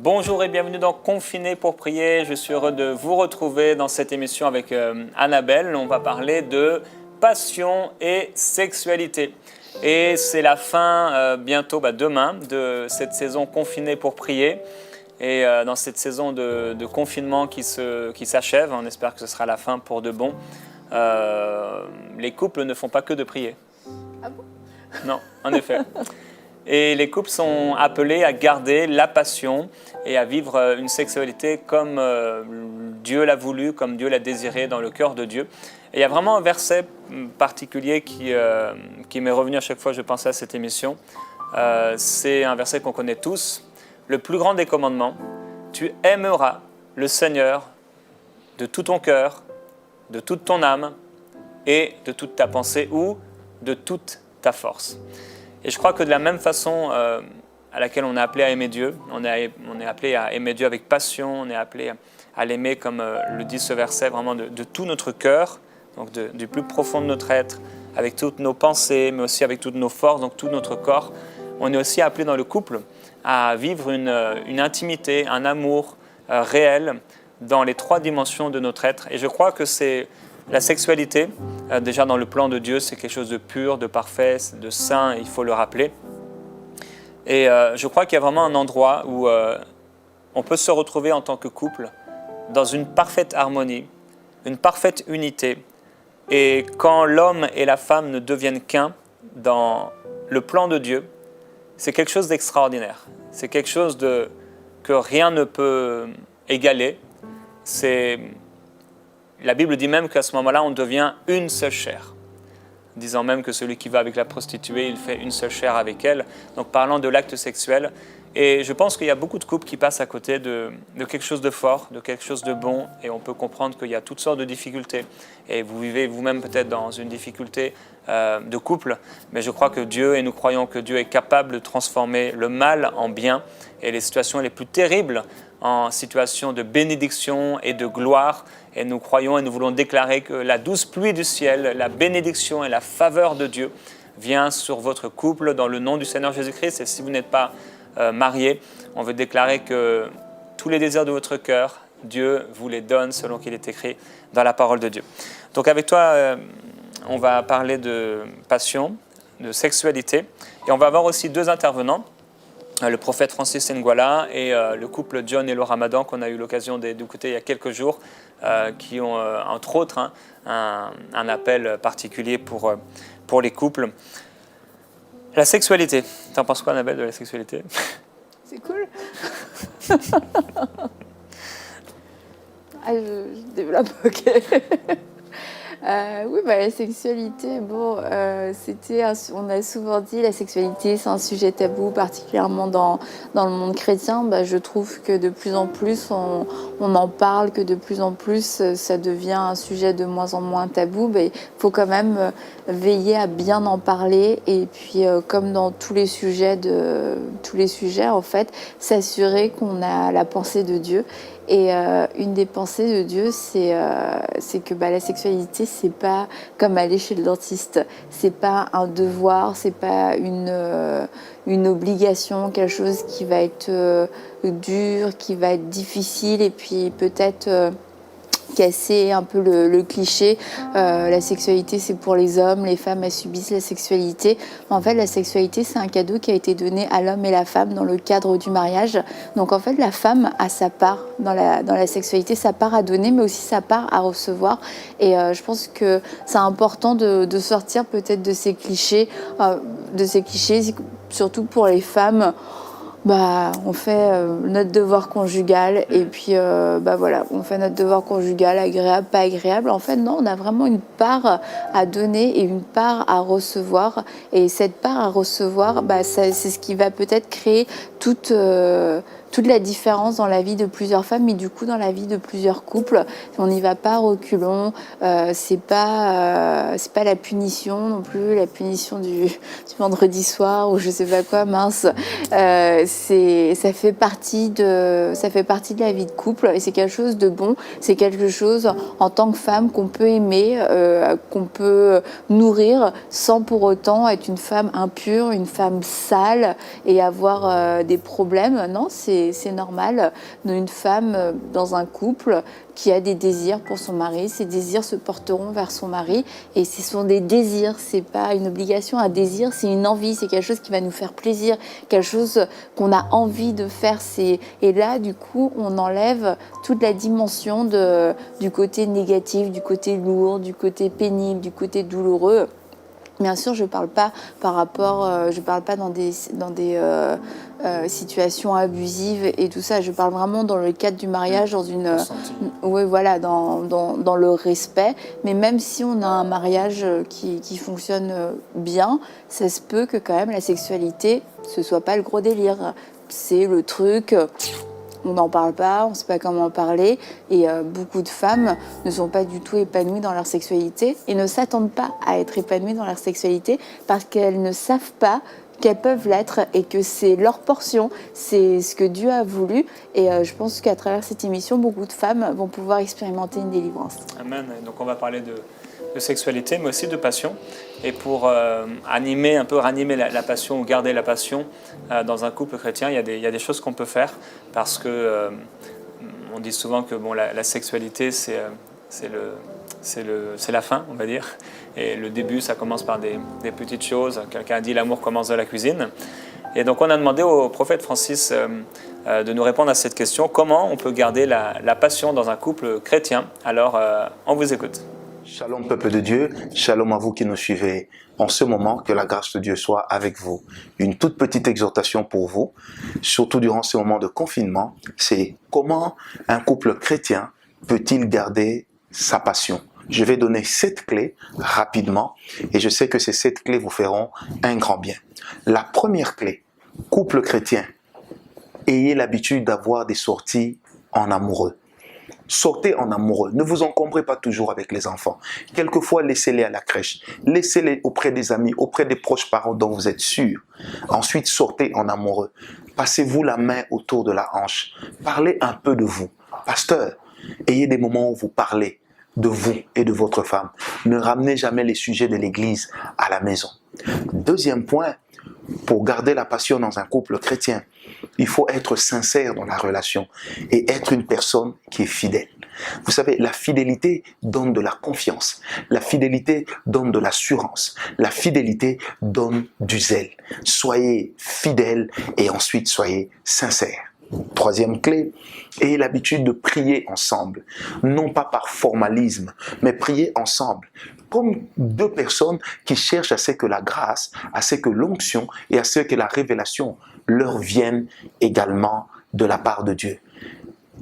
Bonjour et bienvenue dans Confiné pour prier. Je suis heureux de vous retrouver dans cette émission avec Annabelle. On va parler de passion et sexualité. Et c'est la fin bientôt, demain, de cette saison Confiné pour prier. Et dans cette saison de confinement qui s'achève, on espère que ce sera la fin pour de bon, les couples ne font pas que de prier. Ah bon? Non, en effet. Et les couples sont appelés à garder la passion et à vivre une sexualité comme Dieu l'a voulu, comme Dieu l'a désiré dans le cœur de Dieu. Et il y a vraiment un verset particulier qui m'est revenu à chaque fois que je pensais à cette émission. C'est un verset qu'on connaît tous. Le plus grand des commandements, tu aimeras le Seigneur de tout ton cœur, de toute ton âme et de toute ta pensée ou de toute ta force. Et je crois que de la même façon à laquelle on est appelé à aimer Dieu, on est appelé à aimer Dieu avec passion, on est appelé à l'aimer comme le dit ce verset, vraiment de tout notre cœur, donc du plus profond de notre être, avec toutes nos pensées, mais aussi avec toutes nos forces, donc tout notre corps. On est aussi appelé dans le couple à vivre une intimité, un amour réel dans les trois dimensions de notre être. Et je crois que c'est la sexualité, déjà dans le plan de Dieu, c'est quelque chose de pur, de parfait, de saint, il faut le rappeler. Et je crois qu'il y a vraiment un endroit où on peut se retrouver en tant que couple dans une parfaite harmonie, une parfaite unité. Et quand l'homme et la femme ne deviennent qu'un dans le plan de Dieu, c'est quelque chose d'extraordinaire. C'est quelque chose que rien ne peut égaler. La Bible dit même qu'à ce moment-là, on devient une seule chair, disant même que celui qui va avec la prostituée, il fait une seule chair avec elle. Donc parlant de l'acte sexuel. Et je pense qu'il y a beaucoup de couples qui passent à côté de quelque chose de fort, de quelque chose de bon, et on peut comprendre qu'il y a toutes sortes de difficultés. Et vous vivez vous-même peut-être dans une difficulté de couple, mais je crois que Dieu, et nous croyons que Dieu est capable de transformer le mal en bien, et les situations les plus terribles en situations de bénédiction et de gloire. Et nous croyons et nous voulons déclarer que la douce pluie du ciel, la bénédiction et la faveur de Dieu vient sur votre couple dans le nom du Seigneur Jésus-Christ. Et si vous n'êtes pas marié, on veut déclarer que tous les désirs de votre cœur, Dieu vous les donne selon qu'il est écrit dans la parole de Dieu. Donc avec toi, on va parler de passion, de sexualité. Et on va avoir aussi deux intervenants. Le prophète Francis Nguala et le couple John et Laura Madan qu'on a eu l'occasion d'écouter il y a quelques jours, qui ont entre autres un appel particulier pour les couples. La sexualité, t'en penses quoi Annabelle de la sexualité? C'est cool. Je développe, ok. Oui, la sexualité, on a souvent dit la sexualité, c'est un sujet tabou, particulièrement dans le monde chrétien. Je trouve que de plus en plus, on en parle, que de plus en plus, ça devient un sujet de moins en moins tabou. Il faut quand même veiller à bien en parler et puis, comme dans tous les sujets, en fait, s'assurer qu'on a la pensée de Dieu. Et une des pensées de Dieu, c'est que la sexualité, c'est pas comme aller chez le dentiste. C'est pas un devoir, c'est pas une obligation, quelque chose qui va être dur, qui va être difficile et puis peut-être casser un peu le cliché. La sexualité, c'est pour les hommes, les femmes, elles subissent la sexualité. En fait, la sexualité, c'est un cadeau qui a été donné à l'homme et la femme dans le cadre du mariage. Donc, en fait, la femme a sa part dans la sexualité, sa part à donner, mais aussi sa part à recevoir. Et je pense que c'est important de sortir peut-être de ces clichés, surtout pour les femmes. On fait notre devoir conjugal et puis on fait notre devoir conjugal, agréable, pas agréable. En fait, non, on a vraiment une part à donner et une part à recevoir. Et cette part à recevoir, c'est ce qui va peut-être créer toute la différence dans la vie de plusieurs femmes, mais du coup dans la vie de plusieurs couples. On n'y va pas reculons, c'est pas la punition non plus, la punition du vendredi soir ou je sais pas quoi, mince. Ça fait partie de la vie de couple et c'est quelque chose de bon, c'est quelque chose en tant que femme qu'on peut aimer, qu'on peut nourrir sans pour autant être une femme impure, une femme sale et avoir des problèmes. Non, c'est c'est normal d'une femme dans un couple qui a des désirs pour son mari. Ces désirs se porteront vers son mari et ce sont des désirs, c'est pas une obligation. Un désir, c'est une envie, c'est quelque chose qui va nous faire plaisir, quelque chose qu'on a envie de faire. Et là, du coup, on enlève toute la dimension du côté négatif, du côté lourd, du côté pénible, du côté douloureux. Bien sûr, je parle pas je parle pas dans des situations abusives et tout ça. Je parle vraiment dans le cadre du mariage, oui, voilà, dans le respect. Mais même si on a un mariage qui fonctionne bien, ça se peut que quand même la sexualité, ce soit pas le gros délire. C'est le truc. On n'en parle pas, on ne sait pas comment en parler et beaucoup de femmes ne sont pas du tout épanouies dans leur sexualité et ne s'attendent pas à être épanouies dans leur sexualité parce qu'elles ne savent pas qu'elles peuvent l'être et que c'est leur portion, c'est ce que Dieu a voulu et je pense qu'à travers cette émission, beaucoup de femmes vont pouvoir expérimenter une délivrance. Amen. Donc on va parler de sexualité mais aussi de passion et pour ranimer la passion ou garder la passion dans un couple chrétien, il y a des choses qu'on peut faire parce que on dit souvent que la sexualité c'est la fin, on va dire, et le début ça commence par des petites choses. Quelqu'un a dit l'amour commence dans la cuisine et donc on a demandé au prophète Francis de nous répondre à cette question, comment on peut garder la passion dans un couple chrétien. Alors on vous écoute. Shalom peuple de Dieu, shalom à vous qui nous suivez en ce moment, que la grâce de Dieu soit avec vous. Une toute petite exhortation pour vous, surtout durant ce moment de confinement, c'est comment un couple chrétien peut-il garder sa passion. Je vais donner 7 clés rapidement et je sais que ces 7 clés vous feront un grand bien. La première clé, couple chrétien, ayez l'habitude d'avoir des sorties en amoureux. Sortez en amoureux. Ne vous encombrez pas toujours avec les enfants. Quelquefois, laissez-les à la crèche. Laissez-les auprès des amis, auprès des proches parents dont vous êtes sûr. Ensuite, sortez en amoureux. Passez-vous la main autour de la hanche. Parlez un peu de vous. Pasteur, ayez des moments où vous parlez de vous et de votre femme. Ne ramenez jamais les sujets de l'église à la maison. Deuxième point, pour garder la passion dans un couple chrétien, il faut être sincère dans la relation et être une personne qui est fidèle. Vous savez, la fidélité donne de la confiance. La fidélité donne de l'assurance. La fidélité donne du zèle. Soyez fidèles et ensuite soyez sincères. Troisième clé, ayez l'habitude de prier ensemble. Non pas par formalisme, mais prier ensemble. Comme deux personnes qui cherchent à ce que la grâce, à ce que l'onction et à ce que la révélation leur viennent également de la part de Dieu.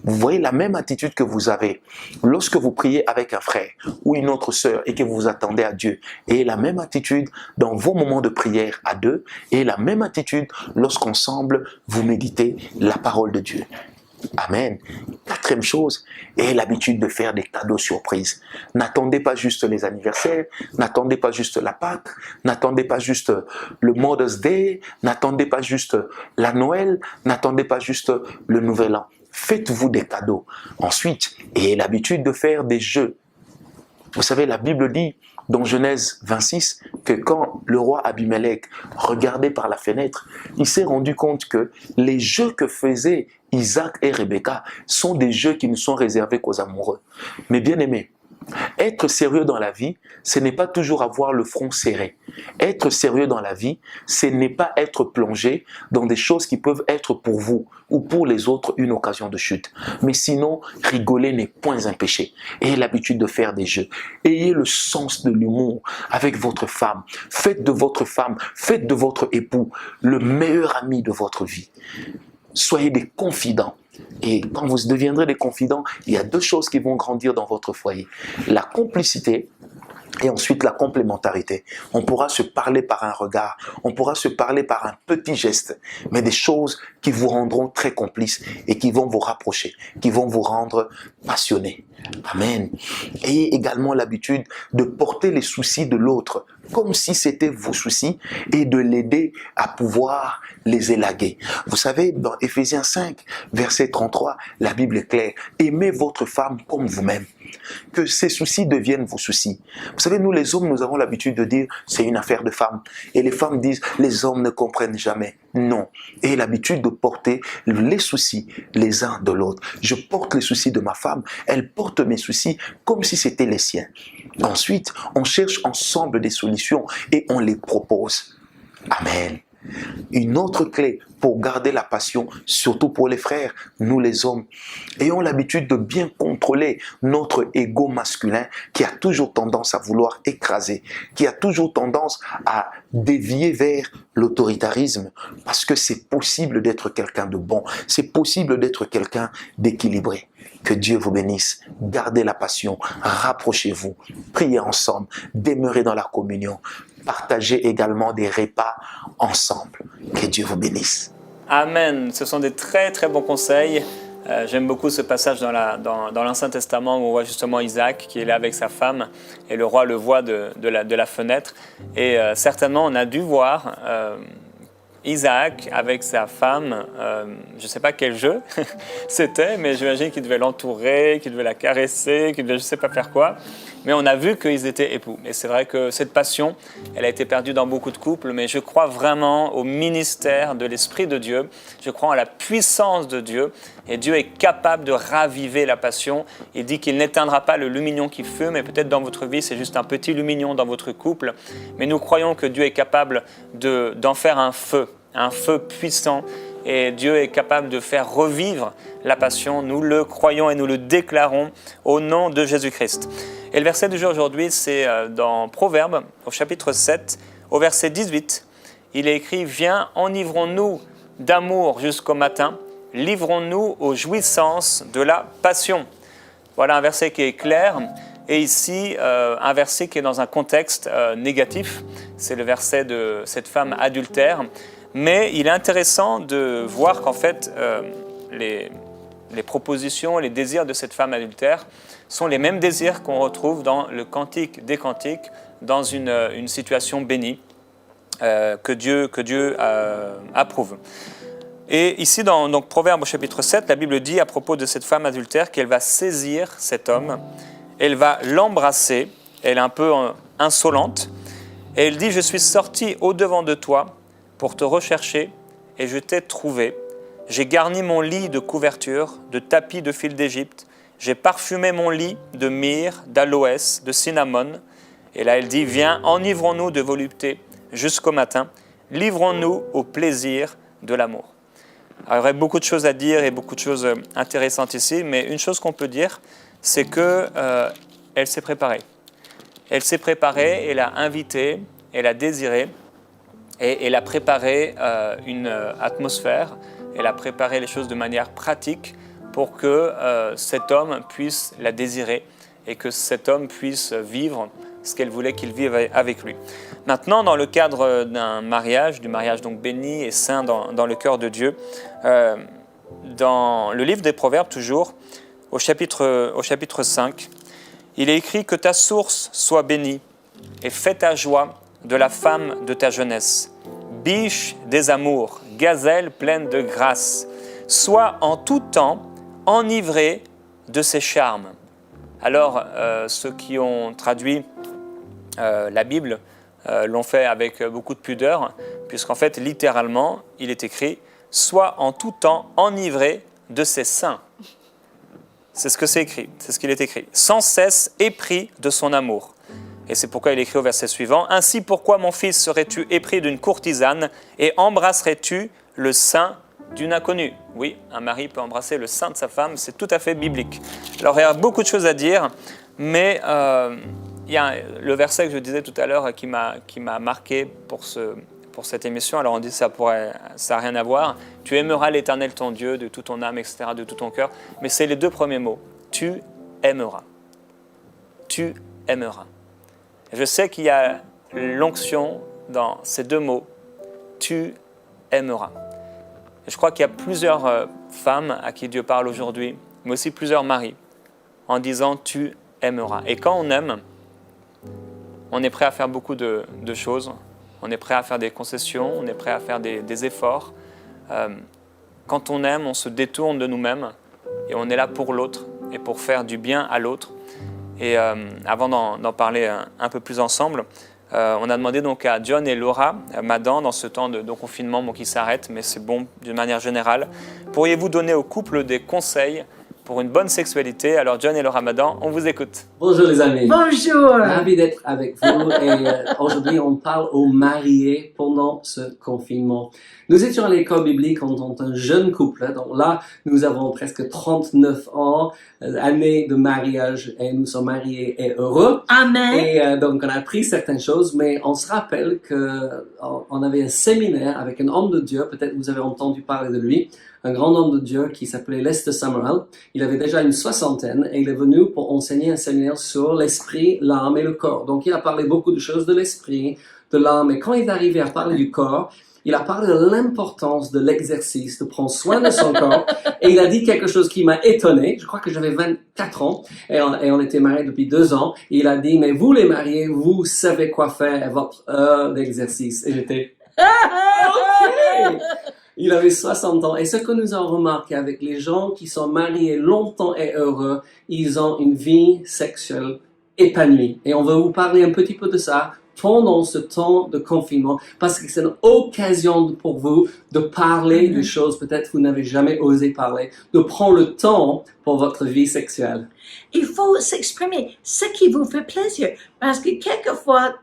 Vous voyez la même attitude que vous avez lorsque vous priez avec un frère ou une autre sœur et que vous vous attendez à Dieu. Et la même attitude dans vos moments de prière à deux et la même attitude lorsqu'ensemble vous méditez la parole de Dieu. Amen. Quatrième chose, ayez l'habitude de faire des cadeaux surprises. N'attendez pas juste les anniversaires, n'attendez pas juste la Pâque, n'attendez pas juste le Mother's Day, n'attendez pas juste la Noël, n'attendez pas juste le Nouvel An. Faites-vous des cadeaux. Ensuite, ayez l'habitude de faire des jeux. Vous savez, la Bible dit dans Genèse 26 que quand le roi Abimelech regardait par la fenêtre, il s'est rendu compte que les jeux que faisaient Isaac et Rebecca sont des jeux qui ne sont réservés qu'aux amoureux. Mais bien aimés, être sérieux dans la vie, ce n'est pas toujours avoir le front serré. Être sérieux dans la vie, ce n'est pas être plongé dans des choses qui peuvent être pour vous ou pour les autres une occasion de chute. Mais sinon, rigoler n'est point un péché. Ayez l'habitude de faire des jeux. Ayez le sens de l'humour avec votre femme. Faites de votre femme, faites de votre époux le meilleur ami de votre vie. Soyez des confidents. Et quand vous deviendrez des confidents, il y a 2 choses qui vont grandir dans votre foyer. La complicité et ensuite la complémentarité. On pourra se parler par un regard, on pourra se parler par un petit geste, mais des choses qui vous rendront très complices et qui vont vous rapprocher, qui vont vous rendre passionnés. Amen. Ayez également l'habitude de porter les soucis de l'autre comme si c'était vos soucis et de l'aider à pouvoir les élaguer. Vous savez, dans Éphésiens 5, verset verset 33, la Bible est claire. Aimez votre femme comme vous-même. Que ses soucis deviennent vos soucis. Vous savez, nous les hommes, nous avons l'habitude de dire c'est une affaire de femmes. Et les femmes disent les hommes ne comprennent jamais. Non. Et l'habitude de porter les soucis les uns de l'autre. Je porte les soucis de ma femme, elle porte mes soucis comme si c'était les siens. Ensuite, on cherche ensemble des solutions et on les propose. Amen. Une autre clé pour garder la passion, surtout pour les frères, nous les hommes, ayons l'habitude de bien contrôler notre ego masculin qui a toujours tendance à vouloir écraser, qui a toujours tendance à dévier vers l'autoritarisme, parce que c'est possible d'être quelqu'un de bon, c'est possible d'être quelqu'un d'équilibré. Que Dieu vous bénisse, gardez la passion, rapprochez-vous, priez ensemble, demeurez dans la communion, partagez également des repas ensemble. Que Dieu vous bénisse. Amen. Ce sont des très très bons conseils. J'aime beaucoup ce passage dans l'Ancien Testament où on voit justement Isaac qui est là avec sa femme et le roi le voit de la fenêtre. Et certainement on a dû voir Isaac avec sa femme, je ne sais pas quel jeu c'était, mais j'imagine qu'il devait l'entourer, qu'il devait la caresser, qu'il devait je ne sais pas faire quoi. Mais on a vu qu'ils étaient époux. Et c'est vrai que cette passion, elle a été perdue dans beaucoup de couples, mais je crois vraiment au ministère de l'Esprit de Dieu. Je crois en la puissance de Dieu. Et Dieu est capable de raviver la passion. Il dit qu'il n'éteindra pas le lumignon qui fume. Et peut-être dans votre vie, c'est juste un petit lumignon dans votre couple. Mais nous croyons que Dieu est capable d'en faire un feu puissant. Et Dieu est capable de faire revivre la passion. Nous le croyons et nous le déclarons au nom de Jésus-Christ. Et le verset du jour aujourd'hui, c'est dans Proverbes, au chapitre 7, au verset 18. Il est écrit « Viens, enivrons-nous d'amour jusqu'au matin, livrons-nous aux jouissances de la passion. » Voilà un verset qui est clair. Et ici, un verset qui est dans un contexte négatif. C'est le verset de cette femme adultère. Mais il est intéressant de voir qu'en fait, les propositions, les désirs de cette femme adultère sont les mêmes désirs qu'on retrouve dans le Cantique des Cantiques, dans une situation bénie que Dieu approuve. Et ici, dans donc, Proverbes au chapitre 7, la Bible dit à propos de cette femme adultère qu'elle va saisir cet homme, elle va l'embrasser, elle est un peu insolente, et elle dit « Je suis sortie au-devant de toi pour te rechercher, et je t'ai trouvé. J'ai garni mon lit de couverture, de tapis de fil d'Égypte. J'ai parfumé mon lit de myrrhe, d'aloès, de cinnamome. » Et là, elle dit « Viens, enivrons-nous de volupté jusqu'au matin. Livrons-nous au plaisir de l'amour. » Alors, il y aurait beaucoup de choses à dire et beaucoup de choses intéressantes ici, mais une chose qu'on peut dire, c'est qu'elle s'est préparée. Elle s'est préparée, elle a invité, elle a désiré, et elle a préparé une atmosphère, elle a préparé les choses de manière pratique pour que cet homme puisse la désirer et que cet homme puisse vivre ce qu'elle voulait qu'il vive avec lui. Maintenant, dans le cadre d'un mariage, du mariage donc béni et saint dans le cœur de Dieu, dans le livre des Proverbes toujours, au chapitre 5, il est écrit « Que ta source soit bénie et fais ta joie de la femme de ta jeunesse. Biche des amours, gazelle pleine de grâce, sois en tout temps enivrée de ses charmes. » Alors, ceux qui ont traduit la Bible l'ont fait avec beaucoup de pudeur, puisqu'en fait, littéralement, il est écrit « Sois en tout temps enivrée de ses seins. » C'est ce que c'est écrit, c'est ce qu'il est écrit. « Sans cesse épris de son amour. » Et c'est pourquoi il écrit au verset suivant « Ainsi pourquoi, mon fils, serais-tu épris d'une courtisane et embrasserais-tu le sein d'une inconnue ?» Oui, un mari peut embrasser le sein de sa femme, c'est tout à fait biblique. Alors il y a beaucoup de choses à dire, mais il y a le verset que je disais tout à l'heure qui m'a marqué pour cette émission. Alors on dit ça n'a rien à voir. « Tu aimeras l'Éternel ton Dieu de toute ton âme, etc., de tout ton cœur. » Mais c'est les deux premiers mots. « Tu aimeras. » Tu aimeras. Je sais qu'il y a l'onction dans ces deux mots, « tu aimeras ». Je crois qu'il y a plusieurs femmes à qui Dieu parle aujourd'hui, mais aussi plusieurs maris, en disant « tu aimeras ». Et quand on aime, on est prêt à faire beaucoup de choses, on est prêt à faire des concessions, on est prêt à faire des efforts. quand on aime, on se détourne de nous-mêmes et on est là pour l'autre et pour faire du bien à l'autre. Et avant d'en parler un peu plus ensemble, on a demandé donc à John et Laura Madan, dans ce temps de confinement qui s'arrête, mais c'est bon d'une manière générale, pourriez-vous donner aux couples des conseils pour une bonne sexualité? Alors John et Laura Madan, on vous écoute. Bonjour les amis. Bonjour. Ravi d'être avec vous et aujourd'hui on parle aux mariés pendant ce confinement. Nous étions à l'école biblique en tant qu'un jeune couple, donc là nous avons presque 39 ans, années de mariage et nous sommes mariés et heureux. Amen. Et donc on a appris certaines choses, mais on se rappelle qu'on avait un séminaire avec un homme de Dieu, peut-être vous avez entendu parler de lui, un grand homme de Dieu qui s'appelait Lester Summerall. Il avait déjà une soixantaine et il est venu pour enseigner un séminaire sur l'esprit, l'âme et le corps. Donc il a parlé beaucoup de choses de l'esprit, de l'âme, et quand il est arrivé à parler du corps, il a parlé de l'importance de l'exercice, de prendre soin de son corps, et il a dit quelque chose qui m'a étonné. Je crois que j'avais 24 ans, et on était mariés depuis 2 ans, et il a dit, mais vous les mariés, vous savez quoi faire à votre heure d'exercice. Et j'étais, ok! Il avait 60 ans, et ce que nous avons remarqué avec les gens qui sont mariés longtemps et heureux, ils ont une vie sexuelle épanouie. Et on va vous parler un petit peu de ça pendant ce temps de confinement, parce que c'est une occasion pour vous de parler des choses peut-être vous n'avez jamais osé parler, de prendre le temps pour votre vie sexuelle. Il faut s'exprimer ce qui vous fait plaisir, parce que quelquefois,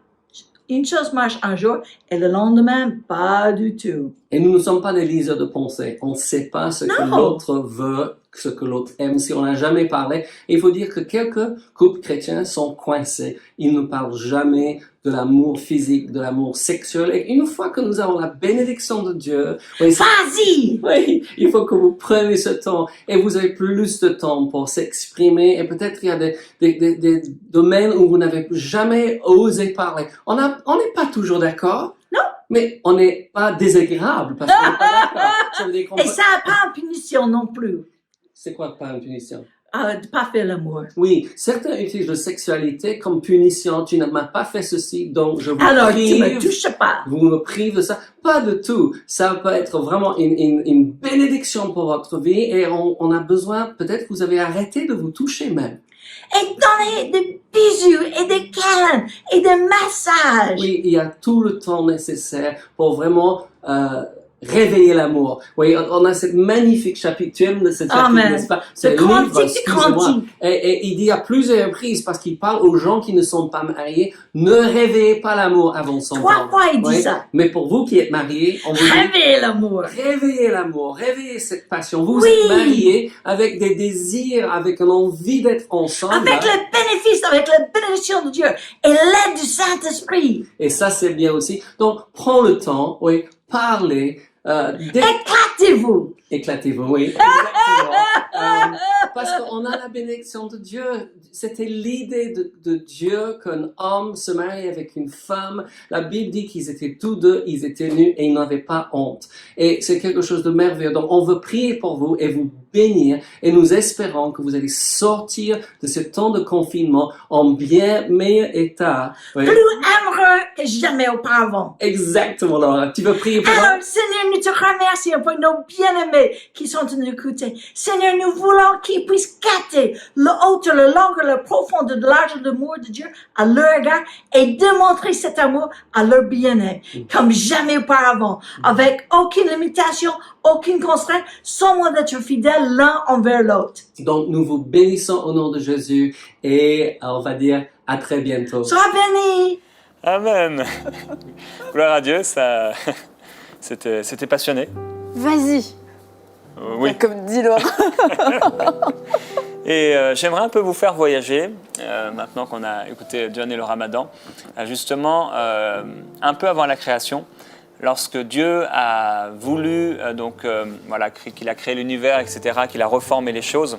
une chose marche un jour et le lendemain, pas du tout. Et nous ne sommes pas des liseurs de pensée. On ne sait pas ce que l'autre veut, ce que l'autre aime, si on n'a jamais parlé. Et il faut dire que quelques couples chrétiens sont coincés. Ils ne parlent jamais de l'amour physique, de l'amour sexuel. Et une fois que nous avons la bénédiction de Dieu, Vas-y! oui, il faut que vous preniez ce temps et vous avez plus de temps pour s'exprimer. Et peut-être il y a des domaines où vous n'avez jamais osé parler. On n'est pas toujours d'accord. Non. Mais on n'est pas désagréable parce qu'on n'est pas d'accord. Ça veut dire qu'on Et ça n'a pas une punition non plus, C'est quoi pas une punition? de pas faire l'amour. Oui, certains utilisent la sexualité comme punition. Tu ne m'as pas fait ceci, donc je vous Alors, tu prive. me touches pas. Vous me privez de ça. Pas de tout. Ça peut être vraiment une bénédiction pour votre vie et on a besoin, peut-être vous avez arrêté de vous toucher même. Et donner des bisous et des câlins et des massages. Oui, il y a tout le temps nécessaire pour vraiment réveiller l'amour. Oui, on a cette magnifique chapitre, tu aimes ce chapitre, Amen. n'est-ce pas? Le C'est le livre, cantique, excusez-moi. Et il dit à plusieurs reprises, parce qu'il parle aux gens qui ne sont pas mariés, ne réveillez pas l'amour avant son temps. 3 fois, il dit Oui, ça. mais pour vous qui êtes mariés, on vous dit, Réveillez l'amour. réveillez l'amour, réveillez cette passion. Vous Oui. êtes mariés avec des désirs, avec une envie d'être ensemble. Avec le bénéfice, avec la bénédiction de Dieu et l'aide du Saint-Esprit. Et ça, c'est bien aussi. Donc, prends le temps, oui, parlez, Éclatez-vous. éclatez-vous, oui, exactement. Parce qu'on a la bénédiction de Dieu. C'était l'idée de Dieu qu'un homme se marie avec une femme. La Bible dit qu'ils étaient tous deux, ils étaient nus et ils n'avaient pas honte. Et c'est quelque chose de merveilleux. Donc, on veut prier pour vous et vous bénir. Et nous espérons que vous allez sortir de ce temps de confinement en bien meilleur état. Oui. Plus amoureux que jamais auparavant. Exactement, Laura. Tu veux prier pour moi? Alors, Seigneur, nous te remercions pour nos bien-aimés qui sont en nous écouter. Seigneur, nous voulons qu'ils puissent capter le haut, le long, le profond, le large de l'amour de Dieu à leur égard et démontrer cet amour à leur bien-aimé comme jamais auparavant, avec aucune limitation, aucune contrainte, seulement d'être fidèles l'un envers l'autre. Donc, nous vous bénissons au nom de Jésus et on va dire à très bientôt. Sois béni! Amen. Gloire à Dieu, ça, c'était passionné. Vas-y, Oui. comme dit Laura. Et j'aimerais un peu vous faire voyager, maintenant qu'on a écouté John et le Ramadan, justement un peu avant la création, lorsque Dieu a voulu, qu'il a créé l'univers, etc., qu'il a reformé les choses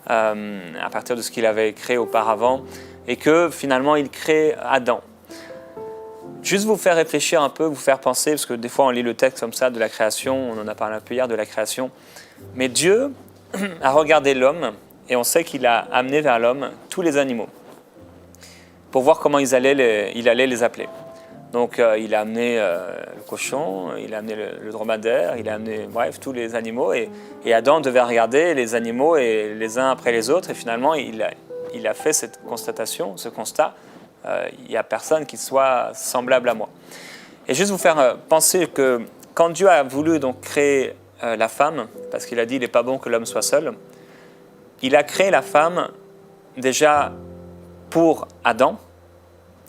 à partir de ce qu'il avait créé auparavant, et que finalement il crée Adam. Juste vous faire réfléchir un peu, vous faire penser, parce que des fois on lit le texte comme ça de la création, on en a parlé un peu hier de la création, mais Dieu a regardé l'homme, et on sait qu'il a amené vers l'homme tous les animaux, pour voir comment il allait les appeler. Donc il a amené le cochon, il a amené le dromadaire, il a amené bref tous les animaux et Adam devait regarder les animaux et les uns après les autres et finalement il a fait cette constatation, ce constat, il n'y a personne qui soit semblable à moi. Et juste vous faire penser que quand Dieu a voulu donc créer la femme, parce qu'il a dit il n'est pas bon que l'homme soit seul, il a créé la femme déjà pour Adam,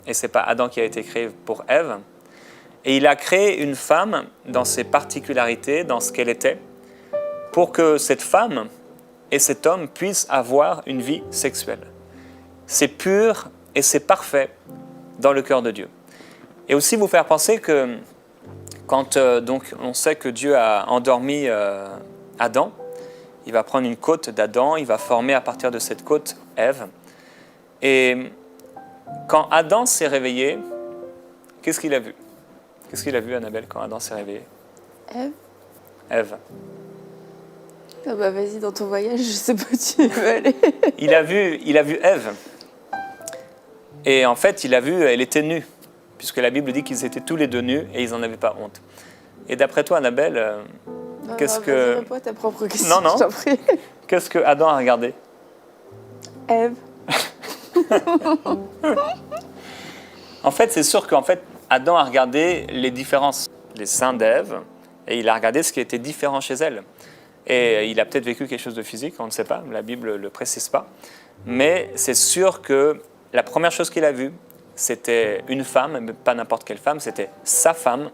et ce n'est pas Adam qui a été créé pour Ève, et il a créé une femme dans ses particularités, dans ce qu'elle était, pour que cette femme et cet homme puissent avoir une vie sexuelle. C'est pur et c'est parfait dans le cœur de Dieu. Et aussi vous faire penser que quand donc on sait que Dieu a endormi Adam, il va prendre une côte d'Adam, il va former à partir de cette côte Ève. Et quand Adam s'est réveillé, qu'est-ce qu'il a vu? Qu'est-ce qu'il a vu, Annabelle, quand Adam s'est réveillé? Ève. Ève. Ah bah vas-y, dans ton voyage, je sais pas où tu veux aller. Il a vu Ève. Et en fait, il a vu, elle était nue, puisque la Bible dit qu'ils étaient tous les deux nus et ils n'en avaient pas honte. Et d'après toi, Annabelle, qu'est-ce que... Réponds à ta propre question, Non, non. je t'en prie. Qu'est-ce que Adam a regardé? Ève. En fait, c'est sûr qu'en fait, Adam a regardé les différences, les seins d'Ève, et il a regardé ce qui était différent chez elle. Et il a peut-être vécu quelque chose de physique, on ne sait pas, la Bible ne le précise pas. Mais c'est sûr que la première chose qu'il a vue, c'était une femme, mais pas n'importe quelle femme, c'était sa femme,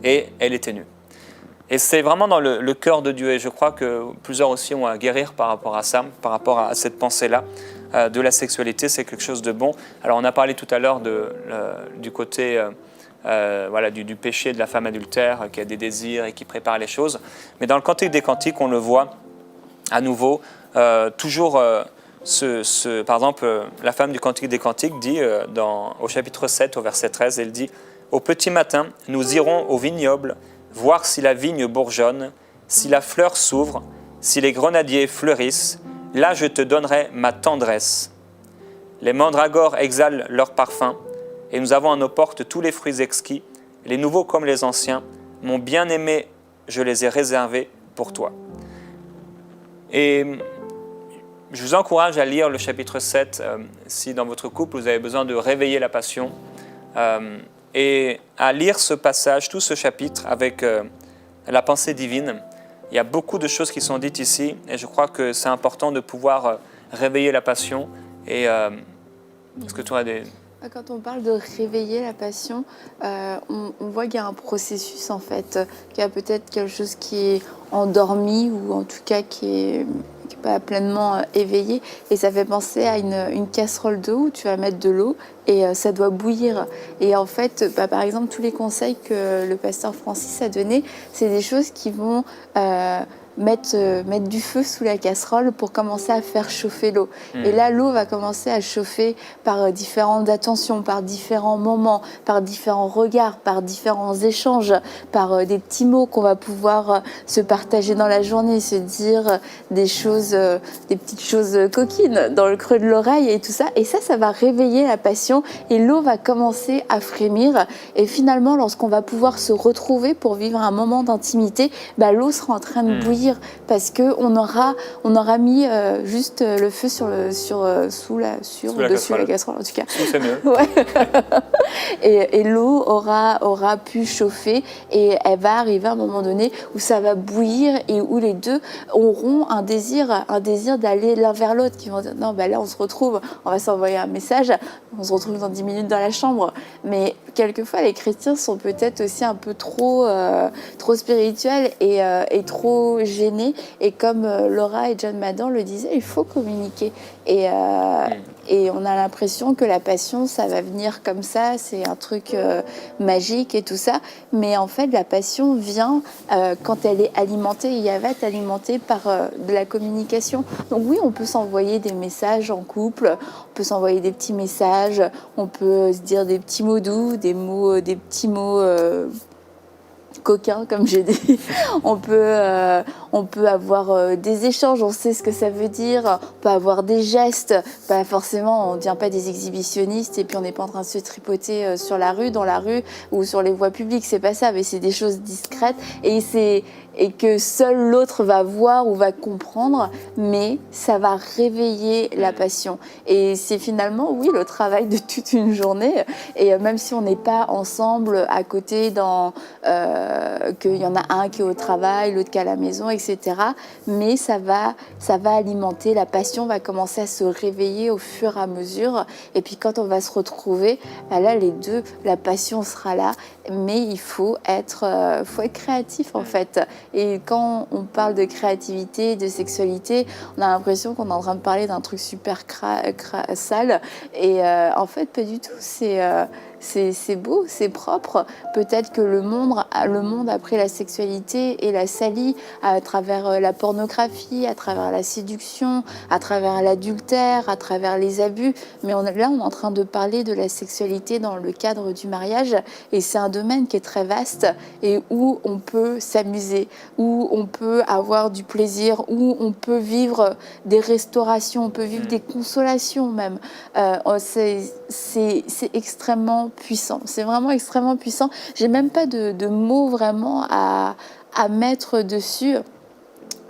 et elle était nue. Et c'est vraiment dans le cœur de Dieu, et je crois que plusieurs aussi ont à guérir par rapport à ça, par rapport à cette pensée-là, de la sexualité, c'est quelque chose de bon. Alors on a parlé tout à l'heure du côté voilà, du péché de la femme adultère, qui a des désirs et qui prépare les choses, mais dans le Cantique des Cantiques, on le voit à nouveau, toujours, par exemple, la femme du Cantique des Cantiques dit, au chapitre 7, au verset 13, elle dit « Au petit matin, nous irons au vignoble, voir si la vigne bourgeonne, si la fleur s'ouvre, si les grenadiers fleurissent, là je te donnerai ma tendresse. Les mandragores exhalent leur parfum, et nous avons à nos portes tous les fruits exquis, les nouveaux comme les anciens, mon bien-aimé, je les ai réservés pour toi. » Et je vous encourage à lire le chapitre 7, si dans votre couple vous avez besoin de réveiller la passion, et à lire ce passage, tout ce chapitre avec la pensée divine. Il y a beaucoup de choses qui sont dites ici et je crois que c'est important de pouvoir réveiller la passion. Et est-ce que tu as des... Quand on parle de réveiller la passion, on voit qu'il y a un processus en fait, qu'il y a peut-être quelque chose qui est endormi ou en tout cas qui n'est pas pleinement éveillé. Et ça fait penser à une casserole d'eau où tu vas mettre de l'eau et ça doit bouillir. Et en fait, par exemple, tous les conseils que le pasteur Francis a donnés, c'est des choses qui vont... mettre du feu sous la casserole pour commencer à faire chauffer l'eau. Et là, l'eau va commencer à chauffer par différentes attentions, par différents moments, par différents regards, par différents échanges, par des petits mots qu'on va pouvoir se partager dans la journée, se dire des choses, des petites choses coquines dans le creux de l'oreille et tout ça. Et ça va réveiller la passion et l'eau va commencer à frémir. Et finalement, lorsqu'on va pouvoir se retrouver pour vivre un moment d'intimité, l'eau sera en train de bouillir parce qu'on aura mis juste le feu dessus la casserole en tout cas. C'est mieux. Ouais. et l'eau aura pu chauffer et elle va arriver à un moment donné où ça va bouillir et où les deux auront un désir d'aller l'un vers l'autre, qui vont dire non, là on se retrouve, on va s'envoyer un message, on se retrouve dans 10 minutes dans la chambre. Mais quelquefois les chrétiens sont peut-être aussi un peu trop spirituels et trop gênés, et comme Laura et John Madan le disaient, il faut communiquer et on a l'impression que la passion ça va venir comme ça, c'est un truc magique et tout ça, mais en fait la passion vient quand elle est alimentée, et elle va être alimentée par de la communication. Donc oui, on peut s'envoyer des messages en couple, on peut s'envoyer des petits messages, on peut se dire des petits mots doux, des petits mots coquin, comme j'ai dit. On peut avoir des échanges, on sait ce que ça veut dire. On peut avoir des gestes. Pas forcément, on ne devient pas des exhibitionnistes et puis on n'est pas en train de se tripoter sur la rue, dans la rue ou sur les voies publiques. C'est pas ça, mais c'est des choses discrètes et que seul l'autre va voir ou va comprendre, mais ça va réveiller la passion. Et c'est finalement, oui, le travail de toute une journée. Et même si on n'est pas ensemble à côté, qu'il y en a un qui est au travail, l'autre qui est à la maison, etc. Mais ça va alimenter, la passion va commencer à se réveiller au fur et à mesure. Et puis quand on va se retrouver, là, les deux, la passion sera là, mais il faut être créatif en fait. Et quand on parle de créativité, de sexualité, on a l'impression qu'on est en train de parler d'un truc super sale. Et en fait, pas du tout. C'est beau, c'est propre. Peut-être que le monde a pris la sexualité et la sali à travers la pornographie, à travers la séduction, à travers l'adultère, à travers les abus. Mais là, on est en train de parler de la sexualité dans le cadre du mariage. Et c'est un domaine qui est très vaste et où on peut s'amuser, où on peut avoir du plaisir, où on peut vivre des restaurations, on peut vivre des consolations même. C'est extrêmement puissant. C'est vraiment extrêmement puissant. J'ai même pas de mots vraiment à mettre dessus.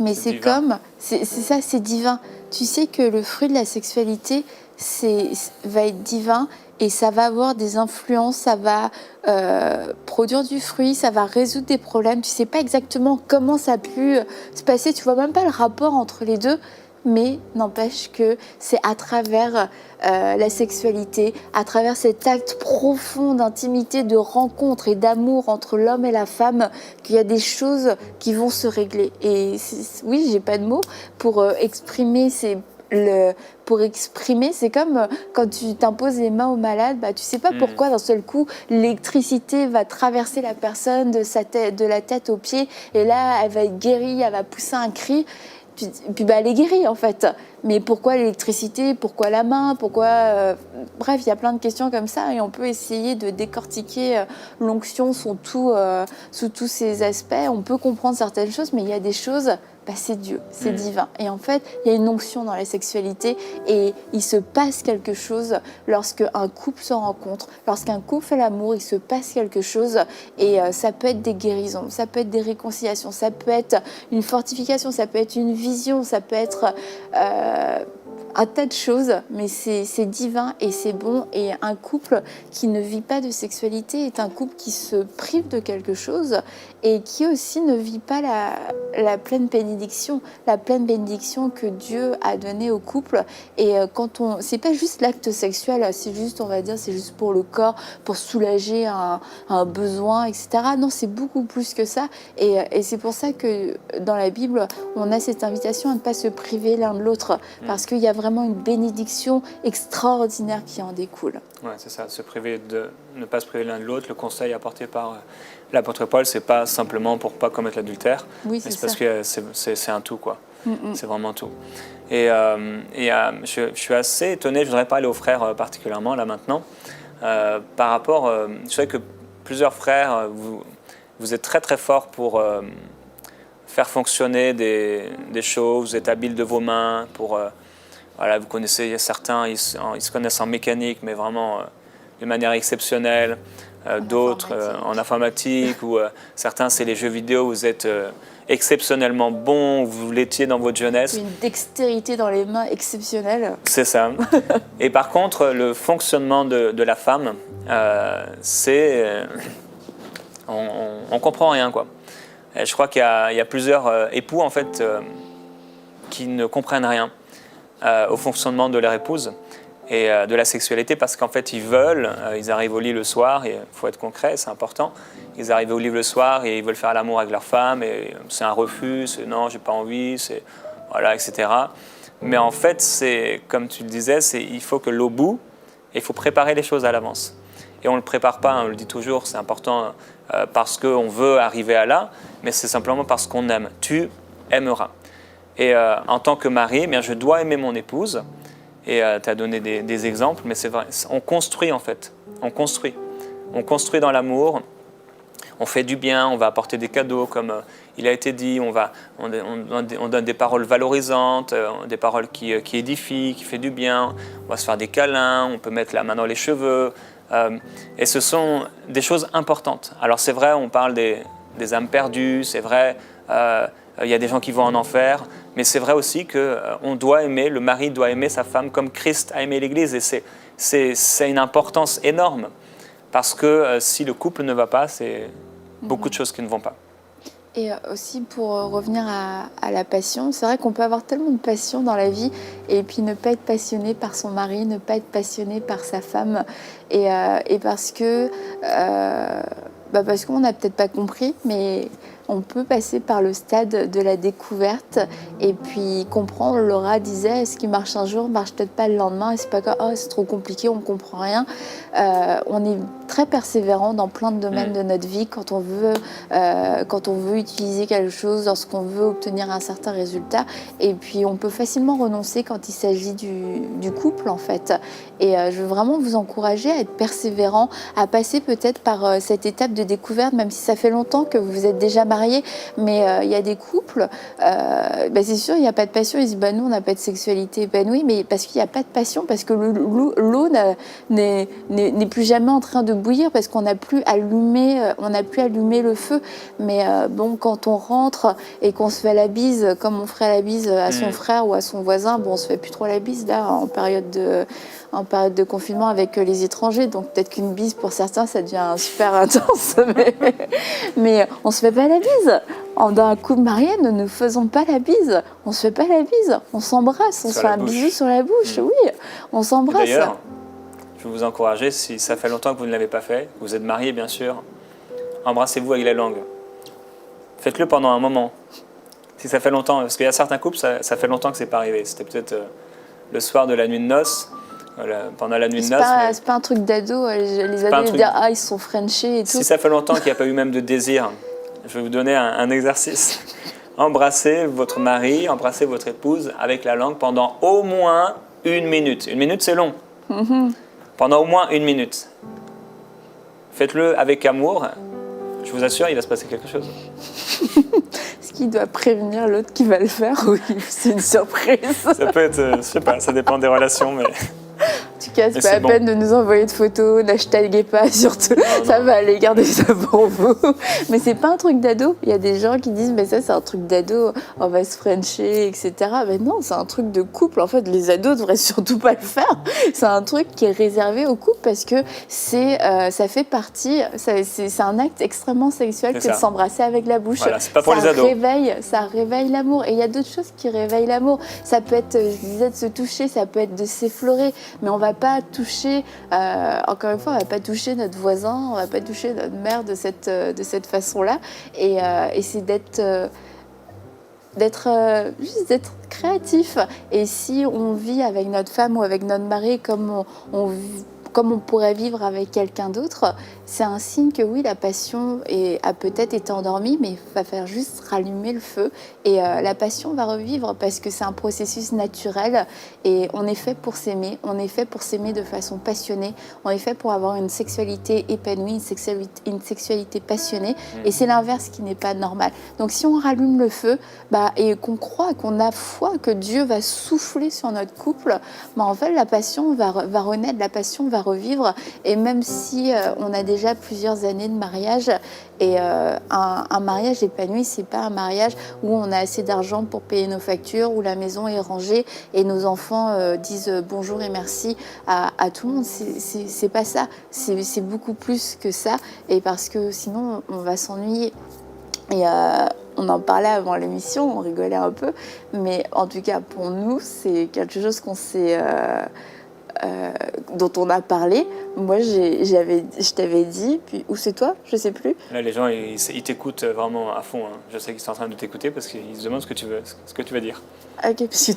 Mais c'est comme, c'est ça, c'est divin. Tu sais que le fruit de la sexualité, va être divin et ça va avoir des influences, ça va produire du fruit, ça va résoudre des problèmes. Tu sais pas exactement comment ça a pu se passer, tu vois même pas le rapport entre les deux, mais n'empêche que c'est à travers la sexualité, à travers cet acte profond d'intimité, de rencontre et d'amour entre l'homme et la femme qu'il y a des choses qui vont se régler. Et oui, j'ai pas de mots pour exprimer c'est comme quand tu t'imposes les mains au malade, tu sais pas pourquoi d'un seul coup l'électricité va traverser la personne de la tête aux pieds et là elle va être guérie, elle va pousser un cri. Puis elle est guérie en fait. Mais pourquoi l'électricité? Pourquoi la main? Pourquoi bref, il y a plein de questions comme ça et on peut essayer de décortiquer l'onction sous tous ses aspects. On peut comprendre certaines choses, mais il y a des choses, c'est Dieu, c'est divin. Et en fait, il y a une onction dans la sexualité et il se passe quelque chose lorsqu'un couple se rencontre, lorsqu'un couple fait l'amour, il se passe quelque chose et ça peut être des guérisons, ça peut être des réconciliations, ça peut être une fortification, ça peut être une vision, ça peut être un tas de choses, mais c'est divin et c'est bon. Et un couple qui ne vit pas de sexualité est un couple qui se prive de quelque chose et qui aussi ne vit pas la pleine bénédiction que Dieu a donnée au couple. Et c'est pas juste l'acte sexuel, c'est juste, on va dire, c'est juste pour le corps, pour soulager un besoin, etc. Non, c'est beaucoup plus que ça. Et c'est pour ça que dans la Bible, on a cette invitation à ne pas se priver l'un de l'autre, parce qu'il y a vraiment une bénédiction extraordinaire qui en découle. Ouais, c'est ça, ne pas se priver l'un de l'autre. Le conseil apporté par l'apôtre Paul, c'est pas simplement pour pas commettre l'adultère, oui, mais c'est parce que c'est un tout, quoi. C'est vraiment tout. Et je suis assez étonné, je voudrais parler aux frères particulièrement là maintenant, par rapport, je sais que plusieurs frères, vous êtes très très forts pour faire fonctionner des choses, vous êtes habiles de vos mains, voilà, vous connaissez, il y a certains, ils se connaissent en mécanique, mais vraiment de manière exceptionnelle. D'autres en informatique, ou certains c'est les jeux vidéo, vous êtes exceptionnellement bon, vous l'étiez dans votre jeunesse. Une dextérité dans les mains exceptionnelle. C'est ça. Et par contre, le fonctionnement de la femme, on comprend rien, quoi. Et je crois qu'il y a plusieurs époux en fait qui ne comprennent rien au fonctionnement de leur épouse et de la sexualité, parce qu'en fait ils arrivent au lit le soir, et il faut être concret, c'est important, ils arrivent au lit le soir et ils veulent faire l'amour avec leur femme et c'est un refus, c'est non, j'ai pas envie, voilà, etc. Mais en fait, c'est comme tu le disais, il faut que l'au bout, il faut préparer les choses à l'avance. Et on ne le prépare pas, on le dit toujours, c'est important parce qu'on veut arriver à là, mais c'est simplement parce qu'on aime. Tu aimeras. Et en tant que mari, je dois aimer mon épouse. Et tu as donné des exemples, mais c'est vrai, on construit en fait. On construit dans l'amour, on fait du bien, on va apporter des cadeaux, comme il a été dit, on donne des paroles valorisantes, des paroles qui édifient, qui font du bien, on va se faire des câlins, on peut mettre la main dans les cheveux, et ce sont des choses importantes. Alors c'est vrai, on parle des âmes perdues, c'est vrai, il y a des gens qui vont en enfer, mais c'est vrai aussi qu'on doit aimer, le mari doit aimer sa femme comme Christ a aimé l'Église, et c'est une importance énorme, parce que si le couple ne va pas, c'est beaucoup de choses qui ne vont pas. Et aussi pour revenir à la passion, c'est vrai qu'on peut avoir tellement de passion dans la vie et puis ne pas être passionné par son mari, ne pas être passionné par sa femme, et parce qu'on n'a peut-être pas compris, mais on peut passer par le stade de la découverte et puis comprendre. Laura disait, ce qui marche un jour marche peut-être pas le lendemain, et c'est pas comme c'est trop compliqué, on comprend rien. On est très persévérant dans plein de domaines de notre vie quand on veut utiliser quelque chose, lorsqu'on veut obtenir un certain résultat, et puis on peut facilement renoncer quand il s'agit du couple en fait. Et je veux vraiment vous encourager à être persévérant, à passer peut-être par cette étape de découverte, même si ça fait longtemps que vous êtes déjà mariés, mais il y a des couples, c'est sûr, il n'y a pas de passion, ils disent nous on n'a pas de sexualité épanouie, mais parce qu'il n'y a pas de passion, parce que l'eau n'est plus jamais en train de bouillir, parce qu'on n'a plus allumé le feu. Mais quand on rentre et qu'on se fait la bise, comme on ferait la bise à son frère ou à son voisin, on se fait plus trop la bise là en période de confinement avec les étrangers, donc peut-être qu'une bise pour certains ça devient super intense, mais on se fait pas la bise. Dans un couple marié, ne nous faisons pas la bise, on se fait pas la bise, on s'embrasse, on se fait un bisou sur la bouche, oui, on s'embrasse. D'ailleurs, je vais vous encourager, si ça fait longtemps que vous ne l'avez pas fait, vous êtes mariés bien sûr, embrassez-vous avec la langue. Faites-le pendant un moment. Si ça fait longtemps, parce qu'il y a certains couples, ça fait longtemps que c'est pas arrivé. C'était peut-être le soir de la nuit de noces, pendant la nuit de noces. C'est pas un truc d'ado, les ados ils disent ils se sont frenchés et tout. Si ça fait longtemps qu'il n'y a pas eu même de désir, je vais vous donner un exercice. Embrassez votre mari, embrassez votre épouse avec la langue pendant au moins 1 minute. 1 minute, c'est long. Pendant au moins 1 minute. Faites-le avec amour. Je vous assure, il va se passer quelque chose. Est-ce qu'il doit prévenir l'autre qui va le faire ou c'est une surprise? Ça peut être, je sais pas, ça dépend des relations, mais... En tout cas, c'est pas la peine de nous envoyer de photos, n'hashtagez pas surtout, ça va aller, gardez ça pour vous. Mais c'est pas un truc d'ado. Il y a des gens qui disent, mais ça c'est un truc d'ado, on va se frencher, etc. Mais non, c'est un truc de couple. En fait, les ados devraient surtout pas le faire. C'est un truc qui est réservé au couple parce que ça fait partie, c'est un acte extrêmement sexuel que de s'embrasser avec la bouche. Voilà, c'est pas pour les ados. Ça réveille l'amour. Et il y a d'autres choses qui réveillent l'amour. Ça peut être, je disais, de se toucher, ça peut être de s'effleurer, mais on va pas toucher, encore une fois, on va pas toucher notre voisin, on va pas toucher notre mère de cette façon-là. Et c'est d'être créatif. Et si on vit avec notre femme ou avec notre mari comme on pourrait vivre avec quelqu'un d'autre, c'est un signe que oui, la passion a peut-être été endormie, mais il va falloir juste rallumer le feu et la passion va revivre parce que c'est un processus naturel et on est fait pour s'aimer, de façon passionnée, on est fait pour avoir une sexualité épanouie, une sexualité passionnée et c'est l'inverse qui n'est pas normal. Donc si on rallume le feu et qu'on croit, qu'on a foi que Dieu va souffler sur notre couple, en fait la passion va renaître, la passion va revivre et même si on a déjà plusieurs années de mariage et un mariage épanoui, c'est pas un mariage où on a assez d'argent pour payer nos factures, où la maison est rangée et nos enfants disent bonjour et merci à tout le monde. C'est pas ça, c'est beaucoup plus que ça et parce que sinon on va s'ennuyer. Et on en parlait avant l'émission, on rigolait un peu, mais en tout cas pour nous c'est quelque chose dont on a parlé. Moi, je t'avais dit, puis ou c'est toi, je sais plus. Là, les gens, ils t'écoutent vraiment à fond. Hein. Je sais qu'ils sont en train de t'écouter parce qu'ils se demandent ce que tu vas dire. Ok, parce que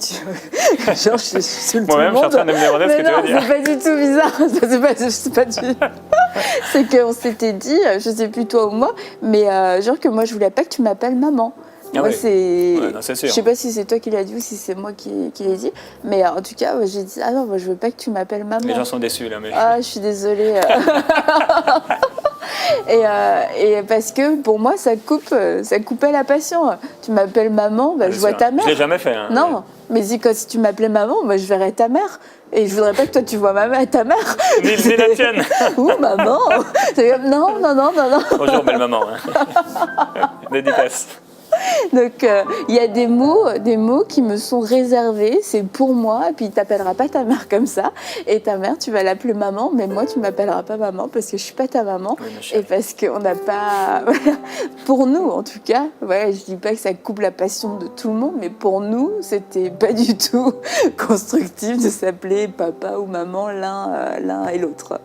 genre, je suis moi-même, je suis en train de me demander ce que tu vas dire. C'est pas du tout bizarre. C'est pas du... C'est qu'on s'était dit, je sais plus toi ou moi, mais genre que moi, je voulais pas que tu m'appelles maman. Moi, c'est sûr. Je sais pas si c'est toi qui l'as dit ou si c'est moi qui l'ai dit, mais en tout cas, j'ai dit non, moi, je veux pas que tu m'appelles maman. Les gens sont déçus là, mais. Ah, je suis désolée. Et parce que pour moi, ça coupait la passion. Tu m'appelles maman, bah, je vois ta mère. Je l'ai jamais fait. Hein, non, mais si tu m'appelais maman, bah, je verrais ta mère. Et je voudrais pas que toi tu vois ta mère. Ni la tienne. Ouh, maman. C'est comme, non. Bonjour, belle maman. Hein. Dédicace. Donc, il y a des mots qui me sont réservés, c'est pour moi, et puis tu n'appelleras pas ta mère comme ça, et ta mère, tu vas l'appeler maman, mais moi, tu ne m'appelleras pas maman parce que je ne suis pas ta maman, Oui, et parce qu'on n'a pas... Pour nous, en tout cas, voilà, je ne dis pas que ça coupe la passion de tout le monde, mais pour nous, c'était pas du tout constructif de s'appeler papa ou maman l'un et l'autre.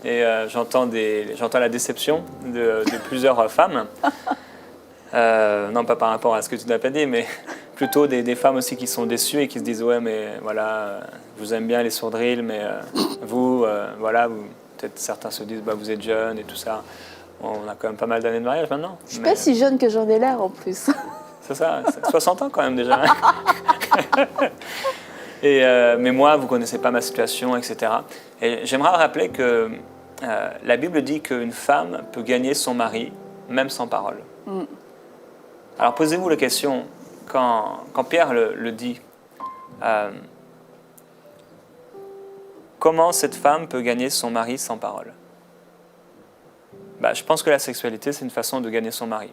Et j'entends la déception de plusieurs femmes. Non, pas par rapport à ce que tu n'as pas dit, mais plutôt des femmes aussi qui sont déçues et qui se disent ouais, mais voilà, je vous aime bien les sourdrilles, mais vous, voilà, peut-être certains se disent bah, vous êtes jeune et tout ça. Bon, on a quand même pas mal d'années de mariage maintenant. Je suis pas si jeune que j'en ai l'air en plus. C'est ça, 60 ans quand même déjà. Mais moi, vous connaissez pas ma situation, etc. Et j'aimerais rappeler que la Bible dit qu'une femme peut gagner son mari même sans parole. Alors posez-vous la question, quand Pierre le dit, comment cette femme peut gagner son mari sans parole? Bah, je pense que la sexualité, c'est une façon de gagner son mari.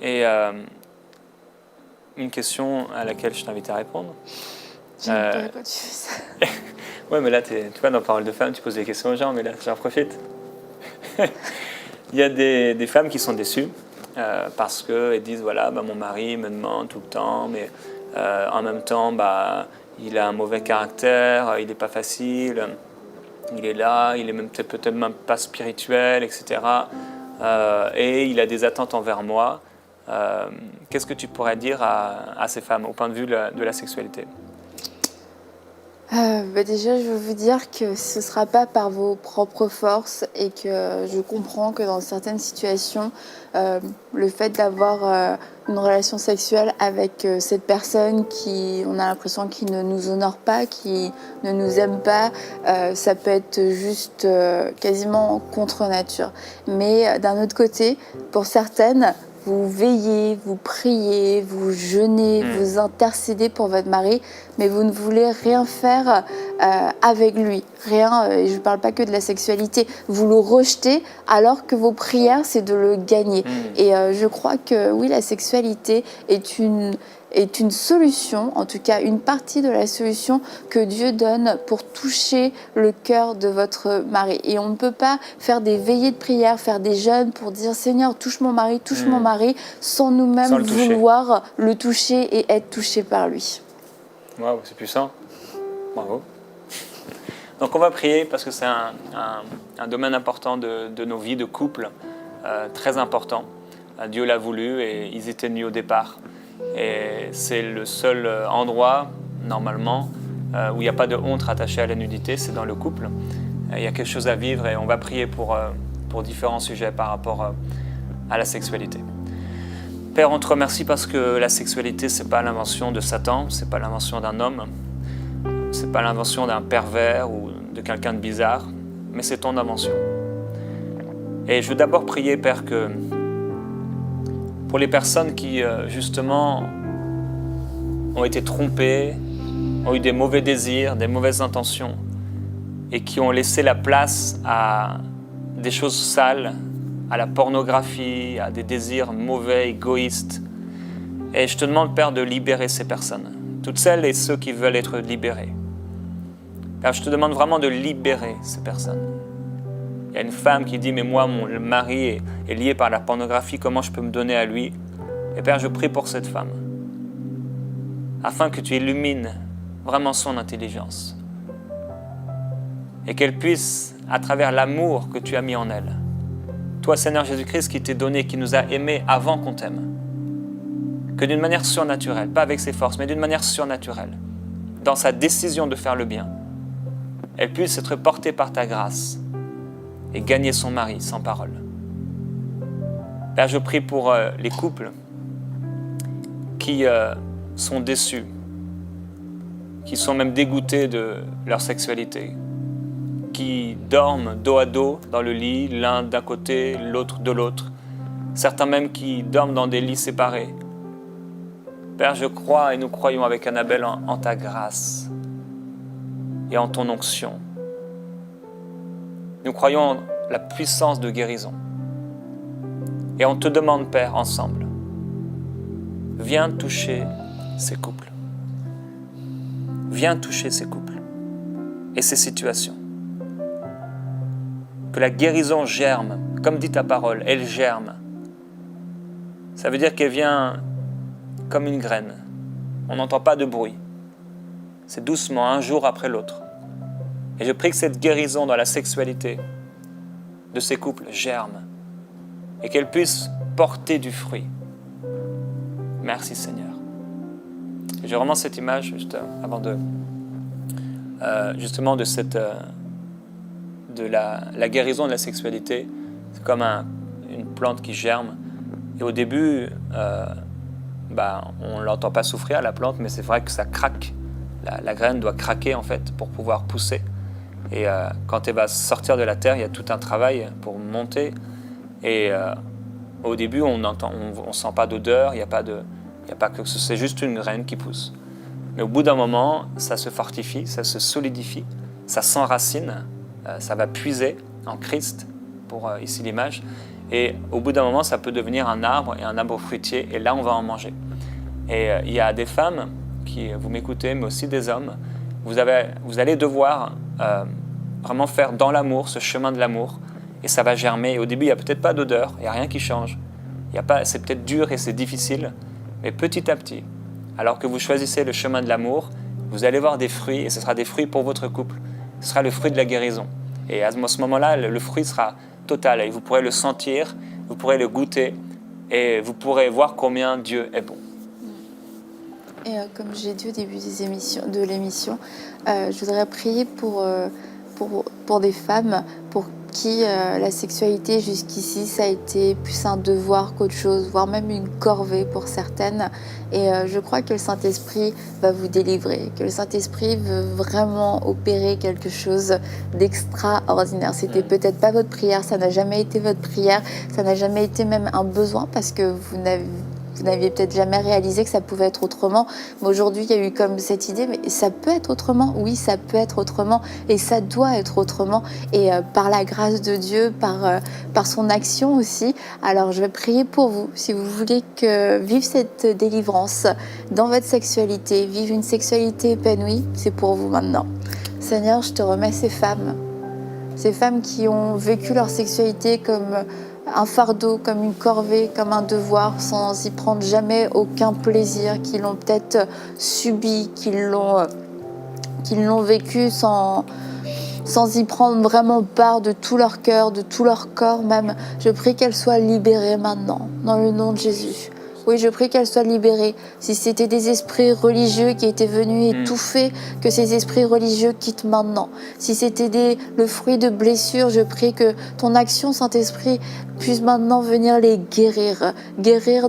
Et une question à laquelle je t'invite à répondre. J'aime pas quand tu fais ça. Ouais, mais là, tu vois, dans Parole de femme, tu poses des questions aux gens, mais là, j'en profite. Il y a des femmes qui sont déçues. Parce qu'elles disent voilà, bah, mon mari me demande tout le temps, mais en même temps, bah, il a un mauvais caractère, il n'est pas facile, il est là, il est même peut-être même pas spirituel, etc. Et il a des attentes envers moi. Qu'est-ce que tu pourrais dire à ces femmes au point de vue de la sexualité? Déjà, je veux vous dire que ce ne sera pas par vos propres forces et que je comprends que dans certaines situations, le fait d'avoir une relation sexuelle avec cette personne qui, on a l'impression qu'il ne nous honore pas, qui ne nous aime pas, ça peut être juste quasiment contre nature. Mais d'un autre côté, pour certaines, vous veillez, vous priez, vous jeûnez, vous intercédez pour votre mari, mais vous ne voulez rien faire avec lui. Rien, et je ne parle pas que de la sexualité, vous le rejetez alors que vos prières, c'est de le gagner. Et je crois que oui, la sexualité est une solution, en tout cas une partie de la solution que Dieu donne pour toucher le cœur de votre mari. Et on ne peut pas faire des veillées de prière, faire des jeûnes pour dire Seigneur, touche mon mari, sans nous-mêmes vouloir le toucher et être touché par lui. Waouh, c'est puissant. Bravo. Donc on va prier parce que c'est un domaine important de nos vies de couple, très important. Dieu l'a voulu et ils étaient nus au départ. Et c'est le seul endroit, normalement, où il n'y a pas de honte rattachée à la nudité, c'est dans le couple. Il y a quelque chose à vivre et on va prier pour différents sujets par rapport à la sexualité. Père, on te remercie parce que la sexualité, ce n'est pas l'invention de Satan, ce n'est pas l'invention d'un homme, ce n'est pas l'invention d'un pervers ou de quelqu'un de bizarre, mais c'est ton invention. Et je veux d'abord prier, Père, que pour les personnes qui, justement, ont été trompées, ont eu des mauvais désirs, des mauvaises intentions, et qui ont laissé la place à des choses sales, à la pornographie, à des désirs mauvais, égoïstes. Et je te demande, Père, de libérer ces personnes, toutes celles et ceux qui veulent être libérés. Père, je te demande vraiment de libérer ces personnes. Il y a une femme qui dit, mais moi, mon mari est lié par la pornographie, comment je peux me donner à lui? Et Père, je prie pour cette femme, afin que tu illumines vraiment son intelligence. Et qu'elle puisse, à travers l'amour que tu as mis en elle, toi, Seigneur Jésus-Christ, qui t'es donné, qui nous a aimés avant qu'on t'aime, que d'une manière surnaturelle, pas avec ses forces, mais d'une manière surnaturelle, dans sa décision de faire le bien, elle puisse être portée par ta grâce et gagner son mari sans parole. Père, je prie pour les couples qui sont déçus, qui sont même dégoûtés de leur sexualité, qui dorment dos à dos dans le lit, l'un d'un côté, l'autre de l'autre. Certains même qui dorment dans des lits séparés. Père, je crois et nous croyons avec Annabelle en ta grâce et en ton onction. Nous croyons en la puissance de guérison. Et on te demande, Père, ensemble, viens toucher ces couples. Viens toucher ces couples et ces situations. Que la guérison germe, comme dit ta parole, elle germe. Ça veut dire qu'elle vient comme une graine. On n'entend pas de bruit. C'est doucement, un jour après l'autre. Et je prie que cette guérison dans la sexualité de ces couples germe et qu'elle puisse porter du fruit. Merci Seigneur. Et j'ai vraiment cette image juste avant de justement de cette de la guérison de la sexualité. C'est comme une plante qui germe. Et au début, on ne l'entend pas souffrir la plante, mais c'est vrai que ça craque. La graine doit craquer en fait pour pouvoir pousser. Et quand elle va sortir de la terre, il y a tout un travail pour monter. Et au début, on sent pas d'odeur, il n'y a pas que c'est juste une graine qui pousse. Mais au bout d'un moment, ça se fortifie, ça se solidifie, ça s'enracine, ça va puiser en Christ, pour ici l'image. Et au bout d'un moment, ça peut devenir un arbre et un arbre fruitier. Et là, on va en manger. Et il y a des femmes qui, vous m'écoutez, mais aussi des hommes. Vous allez devoir vraiment faire dans l'amour, ce chemin de l'amour. Et ça va germer. Et au début, il n'y a peut-être pas d'odeur, il n'y a rien qui change. C'est peut-être dur et c'est difficile. Mais petit à petit, alors que vous choisissez le chemin de l'amour, vous allez voir des fruits, et ce sera des fruits pour votre couple. Ce sera le fruit de la guérison. Et à ce moment-là, le fruit sera total. Et vous pourrez le sentir, vous pourrez le goûter, et vous pourrez voir combien Dieu est bon. Et comme j'ai dit au début de l'émission, je voudrais prier pour des femmes pour qui la sexualité jusqu'ici ça a été plus un devoir qu'autre chose, voire même une corvée pour certaines. Et je crois que le Saint-Esprit va vous délivrer, que le Saint-Esprit veut vraiment opérer quelque chose d'extraordinaire. C'était peut-être pas votre prière, ça n'a jamais été votre prière, ça n'a jamais été même un besoin parce que vous n'aviez peut-être jamais réalisé que ça pouvait être autrement. Mais aujourd'hui, il y a eu comme cette idée, mais ça peut être autrement. Oui, ça peut être autrement et ça doit être autrement. Et par la grâce de Dieu, par son action aussi. Alors, je vais prier pour vous. Si vous voulez vivre cette délivrance dans votre sexualité, vivre une sexualité épanouie, c'est pour vous maintenant. Seigneur, je te remets ces femmes qui ont vécu leur sexualité comme un fardeau, comme une corvée, comme un devoir, sans y prendre jamais aucun plaisir, qui l'ont peut-être subi, qui l'ont vécu sans y prendre vraiment part de tout leur cœur, de tout leur corps même. Je prie qu'elles soient libérées maintenant, dans le nom de Jésus. Oui, je prie qu'elles soient libérées. Si c'était des esprits religieux qui étaient venus étouffer, que ces esprits religieux quittent maintenant. Si c'était le fruit de blessures, je prie que ton action, Saint-Esprit, puisse maintenant venir les guérir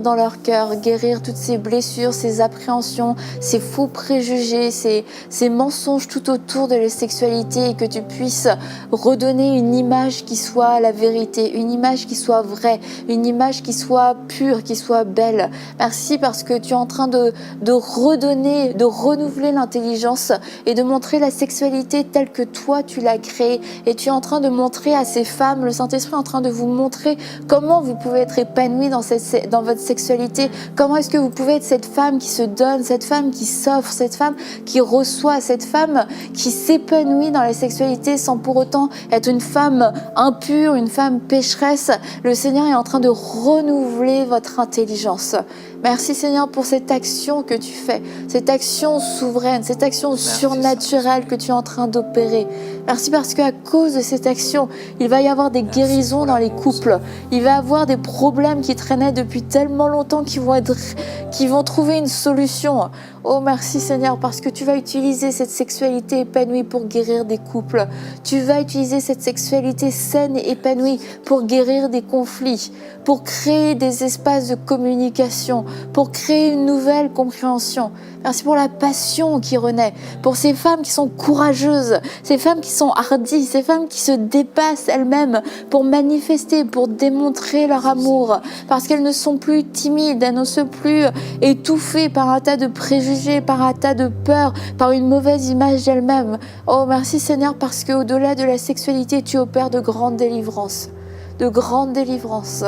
dans leur cœur, guérir toutes ces blessures, ces appréhensions, ces faux préjugés, ces mensonges tout autour de la sexualité, et que tu puisses redonner une image qui soit la vérité, une image qui soit vraie, une image qui soit pure, qui soit belle. Merci parce que tu es en train de redonner, de renouveler l'intelligence et de montrer la sexualité telle que toi tu l'as créée. Et tu es en train de montrer à ces femmes, le Saint-Esprit est en train de vous montrer comment vous pouvez être épanouis dans votre sexualité. Comment est-ce que vous pouvez être cette femme qui se donne, cette femme qui s'offre, cette femme qui reçoit, cette femme qui s'épanouit dans la sexualité sans pour autant être une femme impure, une femme pécheresse. Le Seigneur est en train de renouveler votre intelligence. Merci Seigneur pour cette action que tu fais, cette action souveraine, cette action surnaturelle que tu es en train d'opérer. Merci parce qu'à cause de cette action, il va y avoir des guérisons dans les couples. Il va y avoir des problèmes qui traînaient depuis tellement longtemps qui vont trouver une solution. Oh, merci Seigneur, parce que tu vas utiliser cette sexualité épanouie pour guérir des couples. Tu vas utiliser cette sexualité saine et épanouie pour guérir des conflits, pour créer des espaces de communication, pour créer une nouvelle compréhension. Merci pour la passion qui renaît, pour ces femmes qui sont courageuses, ces femmes qui sont hardies, ces femmes qui se dépassent elles-mêmes pour manifester, pour démontrer leur amour, parce qu'elles ne sont plus timides, elles ne sont plus étouffées par un tas de préjugés, par un tas de peurs, par une mauvaise image d'elles-mêmes. Oh, merci Seigneur, parce qu'au-delà de la sexualité, tu opères de grandes délivrances. De grandes délivrances.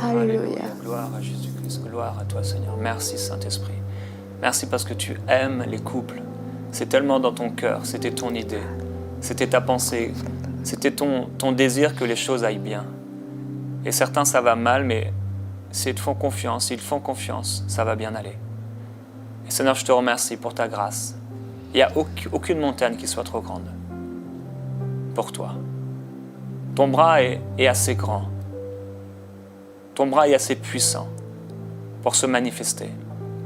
Alléluia. Gloire à Jésus-Christ, gloire à toi Seigneur. Merci Saint-Esprit. Merci parce que tu aimes les couples. C'est tellement dans ton cœur, c'était ton idée, c'était ta pensée, c'était ton désir que les choses aillent bien. Et certains, ça va mal, mais s'ils te font confiance, ça va bien aller. Et Seigneur, je te remercie pour ta grâce. Il n'y a aucune montagne qui soit trop grande pour toi. Ton bras est assez grand. Ton bras est assez puissant pour se manifester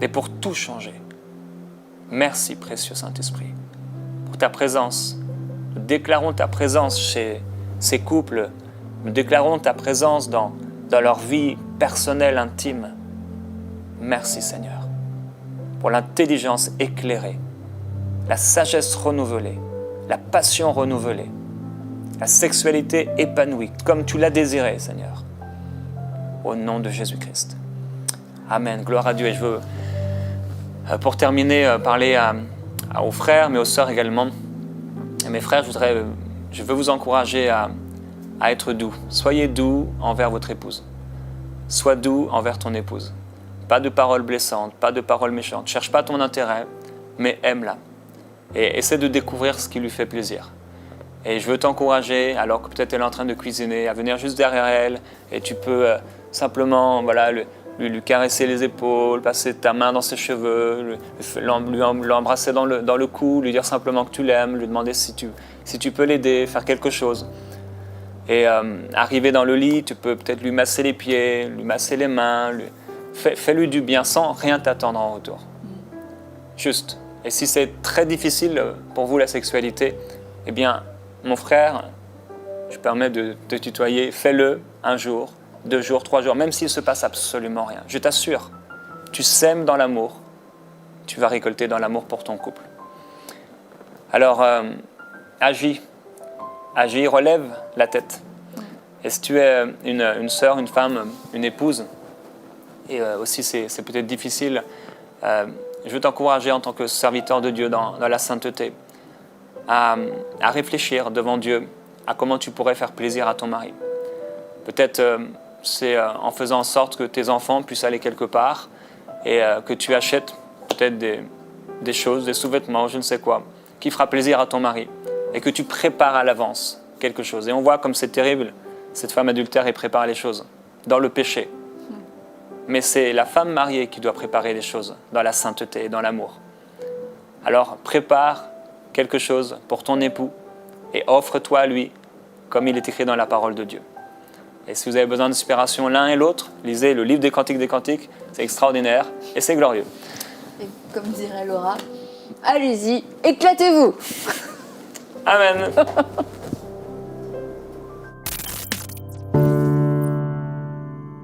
et pour tout changer. Merci, précieux Saint-Esprit, pour ta présence. Nous déclarons ta présence chez ces couples. Nous déclarons ta présence dans leur vie personnelle, intime. Merci, Seigneur, pour l'intelligence éclairée, la sagesse renouvelée, la passion renouvelée, la sexualité épanouie, comme tu l'as désiré, Seigneur. Au nom de Jésus-Christ. Amen. Gloire à Dieu. Et je veux, pour terminer, parler aux frères, mais aux sœurs également. Et mes frères, je veux vous encourager à être doux. Soyez doux envers votre épouse. Sois doux envers ton épouse. Pas de paroles blessantes, pas de paroles méchantes. Cherche pas ton intérêt, mais aime-la. Et essaie de découvrir ce qui lui fait plaisir. Et je veux t'encourager, alors que peut-être elle est en train de cuisiner, à venir juste derrière elle, et tu peux simplement lui caresser les épaules, passer ta main dans ses cheveux, l'embrasser dans le cou, lui dire simplement que tu l'aimes, lui demander si tu peux l'aider, faire quelque chose. Et arriver dans le lit, tu peux peut-être lui masser les pieds, lui masser les mains, fais-lui du bien sans rien t'attendre en retour. Juste. Et si c'est très difficile pour vous la sexualité, eh bien, mon frère, je permets de te tutoyer, fais-le un jour, 2 jours, 3 jours, même s'il ne se passe absolument rien. Je t'assure, tu sèmes dans l'amour, tu vas récolter dans l'amour pour ton couple. Alors, agis, relève la tête. Et si tu es une sœur, une femme, une épouse, et aussi c'est peut-être difficile, je veux t'encourager en tant que serviteur de Dieu dans la sainteté, à réfléchir devant Dieu à comment tu pourrais faire plaisir à ton mari. Peut-être c'est en faisant en sorte que tes enfants puissent aller quelque part et que tu achètes peut-être des choses, des sous-vêtements, je ne sais quoi, qui fera plaisir à ton mari et que tu prépares à l'avance quelque chose. Et on voit comme c'est terrible, cette femme adultère et prépare les choses dans le péché. Mais c'est la femme mariée qui doit préparer les choses dans la sainteté et dans l'amour. Alors prépare quelque chose pour ton époux et offre-toi à lui comme il est écrit dans la parole de Dieu. Et si vous avez besoin d'inspiration l'un et l'autre, lisez le livre des Cantiques, c'est extraordinaire et c'est glorieux. Et comme dirait Laura, allez-y, éclatez-vous. Amen.